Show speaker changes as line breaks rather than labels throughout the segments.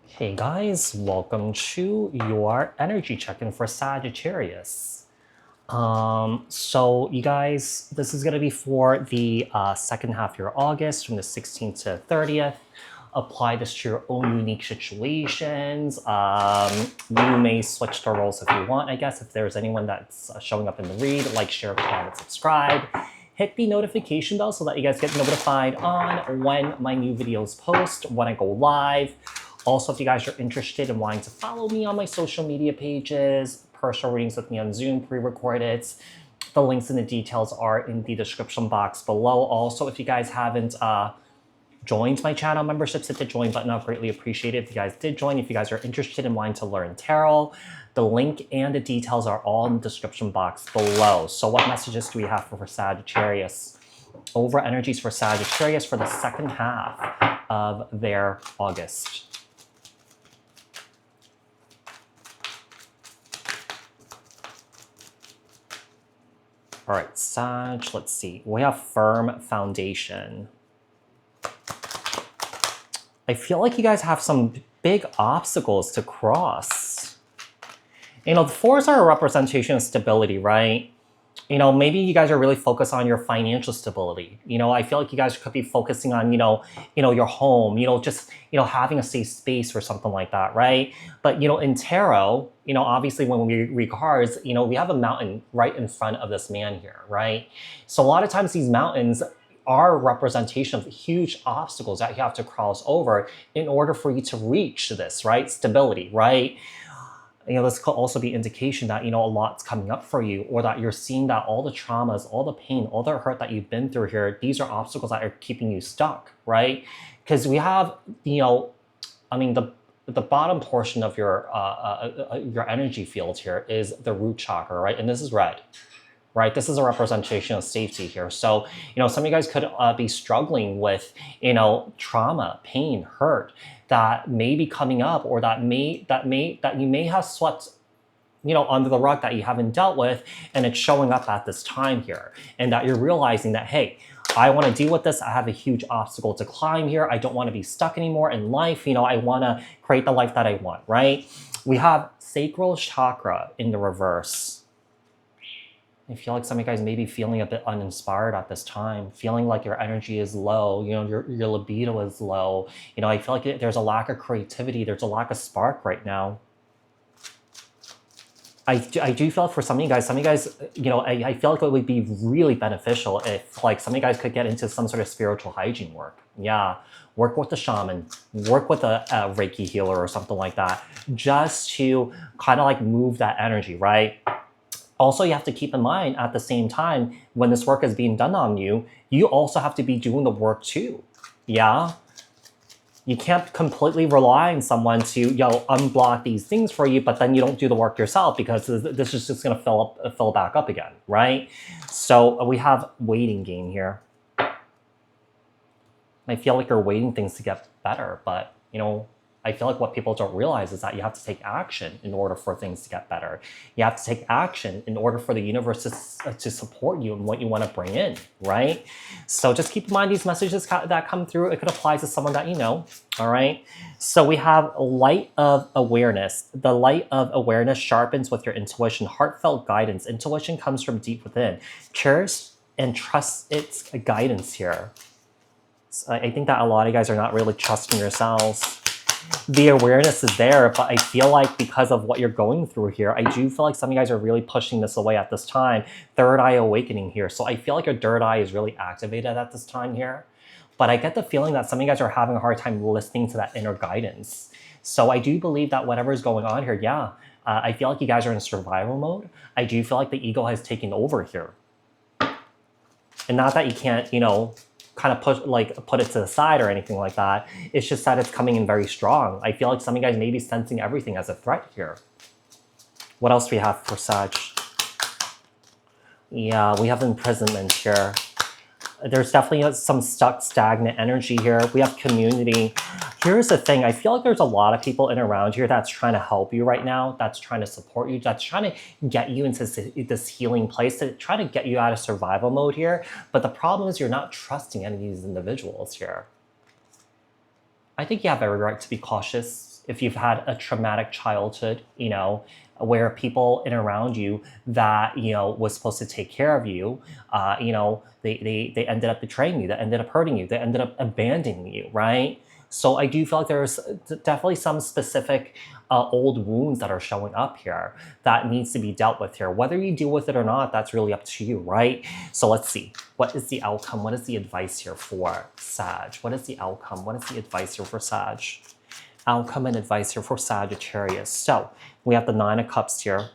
Hey guys, welcome to your energy check-in for Sagittarius. So you guys, this is gonna be for the second half of your August from the 16th to 30th. Apply this to your own unique situations. You may switch the roles if you want, I guess. If there's anyone that's showing up in the read, like, share, comment, subscribe. Hit the notification bell so that you guys get notified on when my new videos post, when I go live. Also, if you guys are interested in wanting to follow me on my social media pages, personal readings with me on Zoom, pre-recorded, the links and the details are in the description box below. Also, if you guys haven't joined my channel memberships, hit the join button. I'll greatly appreciate it if you guys did join. If you guys are interested in wanting to learn tarot, the link and the details are all in the description box below. So what messages do we have for Sagittarius? Over energies for Sagittarius for the second half of their August. All right, Sag, let's see. We have firm foundation. I feel like you guys have some big obstacles to cross. You know, the fours are a representation of stability, right? You know, maybe you guys are really focused on your financial stability. You know, I feel like you guys could be focusing on, your home, just, having a safe space or something like that, right? But, in tarot, obviously when we read cards, we have a mountain right in front of this man here, right? So a lot of times these mountains are a representation of huge obstacles that you have to cross over in order for you to reach this, right? Stability, right? This could also be indication that, a lot's coming up for you, or that you're seeing that all the traumas, all the pain, all the hurt that you've been through here, these are obstacles that are keeping you stuck, right? Because we have, the bottom portion of your energy field here is the root chakra, right? And this is red, right? This is a representation of safety here. So, some of you guys could be struggling with, trauma, pain, hurt that may be coming up, or that you may have swept, under the rug, that you haven't dealt with, and it's showing up at this time here. And that you're realizing that, hey, I want to deal with this. I have a huge obstacle to climb here. I don't want to be stuck anymore in life. I want to create the life that I want, right? We have sacral chakra in the reverse. I feel like some of you guys may be feeling a bit uninspired at this time, feeling like your energy is low, your libido is low. I feel like there's a lack of creativity, there's a lack of spark right now. I do feel for some of you guys, I feel like it would be really beneficial if, like, some of you guys could get into some sort of spiritual hygiene work. Yeah, work with the shaman, work with a Reiki healer or something like that, just to kind of like move that energy, right? Also, you have to keep in mind at the same time, when this work is being done on you, you also have to be doing the work too. Yeah? You can't completely rely on someone to, unblock these things for you, but then you don't do the work yourself, because this is just gonna fill back up again, right? So we have waiting game here. I feel like you're waiting things to get better, but, I feel like what people don't realize is that you have to take action in order for things to get better. You have to take action in order for the universe to support you and what you want to bring in, right? So just keep in mind these messages that come through. It could apply to someone that you know, all right? So we have light of awareness. The light of awareness sharpens with your intuition, heartfelt guidance. Intuition comes from deep within. Cherish and trust its guidance here. So I think that a lot of you guys are not really trusting yourselves. The awareness is there, but I feel like because of what you're going through here, I do feel like some of you guys are really pushing this away at this time. Third eye awakening here. So I feel like your third eye is really activated at this time here. But I get the feeling that some of you guys are having a hard time listening to that inner guidance. So I do believe that whatever is going on here, I feel like you guys are in survival mode. I do feel like the ego has taken over here. And not that you can't, kind of put it to the side or anything like that. It's just that it's coming in very strong. I feel like some of you guys may be sensing everything as a threat here. What else do we have for Sag? Yeah, we have imprisonment here. There's definitely some stuck, stagnant energy here. We have community. Here's the thing. I feel like there's a lot of people in around here that's trying to help you right now, that's trying to support you, that's trying to get you into this healing place, to try to get you out of survival mode here. But the problem is you're not trusting any of these individuals here. I think you have every right to be cautious if you've had a traumatic childhood, you know, where people in around you that, you know, was supposed to take care of you, you know, they ended up betraying you, they ended up hurting you, they ended up abandoning you, right? So I do feel like there's definitely some specific old wounds that are showing up here that needs to be dealt with here. Whether you deal with it or not, that's really up to you, right? So let's see. What is the outcome? What is the advice here for Sag? What is the outcome? What is the advice here for Sag? Outcome and advice here for Sagittarius. So we have the Nine of Cups here.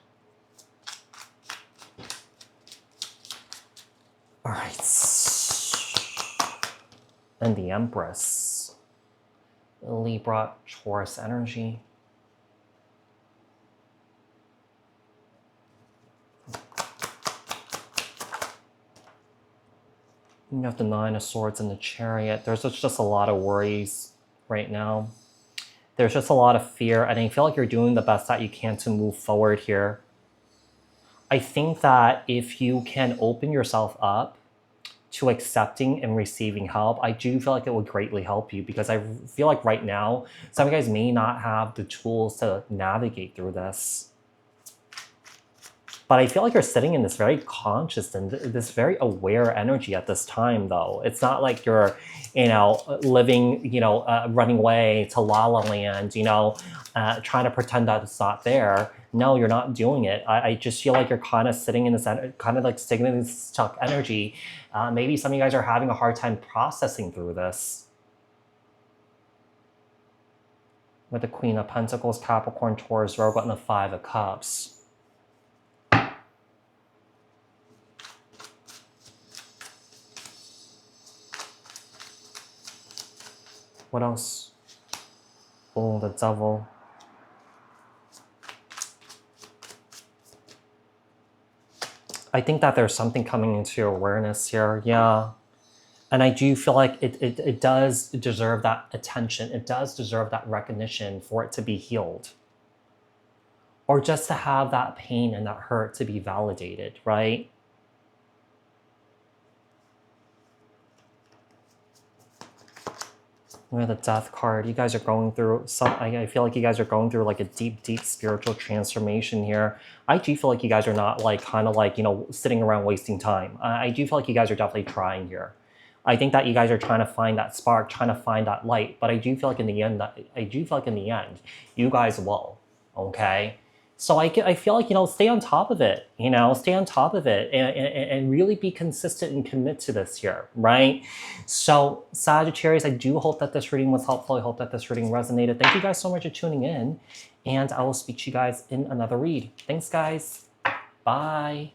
All right. And the Empress. Libra, Taurus energy. You have the Nine of Swords and the Chariot. There's just a lot of worries right now. There's just a lot of fear, and I feel like you're doing the best that you can to move forward here. I think that if you can open yourself up to accepting and receiving help, I do feel like it would greatly help you, because I feel like right now, some of you guys may not have the tools to navigate through this. But I feel like you're sitting in this very conscious and this very aware energy at this time, though. It's not like you're, you know, living, you know, running away to La La Land, you know, trying to pretend that it's not there. No, you're not doing it. I just feel like you're kind of sitting in this, kind of like sitting in this stuck energy. Maybe some of you guys are having a hard time processing through this. With the Queen of Pentacles, Capricorn, Taurus, Virgo, and the Five of Cups. What else? Oh, the Devil. I think that there's something coming into your awareness here, yeah. And I do feel like it does deserve that attention. It does deserve that recognition for it to be healed. Or just to have that pain and that hurt to be validated, right? We have the Death card. You guys are going through I feel like you guys are going through like a deep, deep spiritual transformation here. I do feel like you guys are not like kind of like, you know, sitting around wasting time. I do feel like you guys are definitely trying here. I think that you guys are trying to find that spark, trying to find that light. But I do feel like in the end, you guys will. Okay. So I feel like, you know, stay on top of it, you know, stay on top of it and really be consistent and commit to this here, right? So Sagittarius, I do hope that this reading was helpful. I hope that this reading resonated. Thank you guys so much for tuning in, and I will speak to you guys in another read. Thanks, guys. Bye.